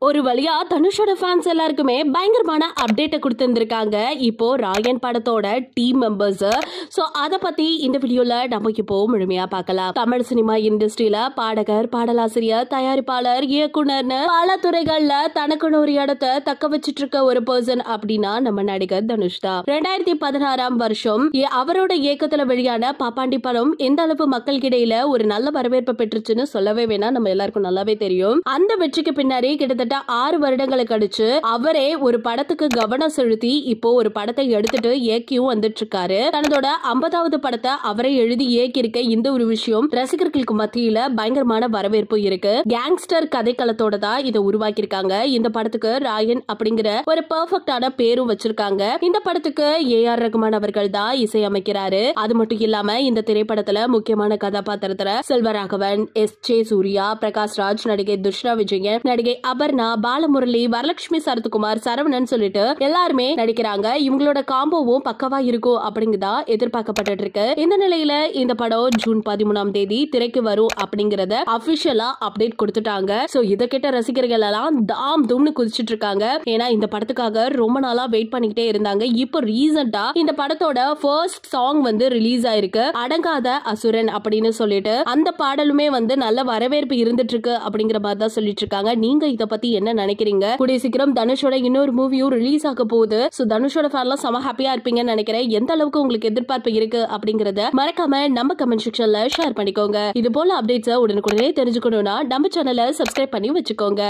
ஒரு வழியா தனுஷோட ஃபேன்ஸ் எல்லாருக்குமே பயங்கரமான அப்டேட்டை கொடுத்திருந்திருக்காங்க இப்போ ராயன் படத்தோட டீம் மெம்பர்ஸ். சோ அத பத்தி இந்த வீடியோல நம்ம இப்போ முழுமையா பார்க்கலாம். தமிழ் சினிமா இண்டஸ்ட்ரியில பாடகர், பாடலாசிரியர், தயாரிப்பாளர், இயக்குனர்னு பல துறைகள்ல தனக்குன்னு ஒரு இடத்தை தக்க வச்சிட்டு இருக்க ஒரு பர்சன் அப்படின்னா நம்ம நடிகர் தனுஷ் தான். 2016 வருஷம் அவரோட இயக்கத்துல வெளியான பாப்பாண்டி படம் எந்த அளவு மக்களுக்கிடையில ஒரு நல்ல வரவேற்பு பெற்றுச்சுன்னு சொல்லவே வேணாம், நம்ம எல்லாருக்கும் நல்லாவே தெரியும். அந்த வெற்றிக்கு பின்னாடி கிட்டத்தட்ட 6 வருடங்களை கழிச்சு அவரே ஒரு படத்துக்கு கவனம் செலுத்தி இப்போ ஒரு படத்தை எடுத்துட்டு இயக்கியும் வந்துட்டு இருக்காரு. தன்னோட 50வது படத்தை அவரை எழுதி இயக்கி இருக்க இந்த ஒரு விஷயம் ரசிகர்களுக்கு மத்தியில பயங்கரமான வரவேற்பு இருக்கு. கேங்ஸ்டர் கதைக்களத்தோட தான் இதை உருவாக்கி இருக்காங்க. இந்த படத்துக்கு ராயன் அப்படிங்கிற ஒரு பெர்ஃபெக்டான பேரும் வச்சிருக்காங்க. இந்த படத்துக்கு AR ரகுமான் அவர்கள் தான் இசையமைக்கிறாரு. அது மட்டும் இல்லாம இந்த திரைப்படத்துல முக்கியமான கதாபாத்திரத்துல செல்வராகவன், S.J. சூர்யா, பிரகாஷ் ராஜ், நடிகை துஷ்ரா விஜயன், நடிகை அபர்ணா, பாலமுரளி, வரலட்சுமி சரத்குமார், சரவணன் சொல்லிட்டு எல்லாருமே நடிக்கிறாங்க. இவங்களோட காம்போவும் பக்கவா இருக்கும் அப்படிங்கறதா எதிர்பார்க்கப்பட்டு இருக்கு. இந்த நிலையில இந்த படம் ஜூன் 13ஆம் தேதி திரைக்கு வரும் அப்படிங்கறத அபிஷியலா அப்டேட் கொடுத்துட்டாங்க. சோ இத கேட்ட ரசிகர்கள் எல்லாம் தாம் தும்னு குதிச்சிட்டு இருக்காங்க. ஏன்னா இந்த படத்துக்காக ரொம்ப நாளா வெயிட் பண்ணிக்கிட்டே இருந்தாங்க. இப்போ ரீசெண்டா இந்த படத்தோட ஃபர்ஸ்ட் சாங் வந்து ரிலீஸ் ஆயிருக்கு. அடங்காத அசுரன் அப்படின்னு சொல்லிட்டு அந்த பாடலுமே வந்து நல்ல வரவேற்பு இருந்துட்டு இருக்கு அப்படிங்கிற மாதிரி தான் சொல்லிட்டு இருக்காங்க. நீங்க இத பத்தி என்ன நினைக்கிறீங்க? கூடிய சீக்கிரம் தனுஷோட இன்னொரு மூவியும் ரிலீஸ் ஆக போகுது. சோ தனுஷோட ஃபேன்லாம் செம ஹாப்பியா இருப்பீங்கன்னு நினைக்கிறேன். எந்த அளவுக்கு உங்களுக்கு எதிர்பார்ப்பு இருக்கு அப்படிங்கறத மறக்காம நம்ம கமெண்ட் செக்ஷன்ல ஷேர் பண்ணிக்கோங்க. இது போல அப்டேட்ஸ் உடனுக்குடனே தெரிஞ்சுக்கணும்னா நம்ம சேனலை சப்ஸ்கிரைப் பண்ணி வச்சுக்கோங்க.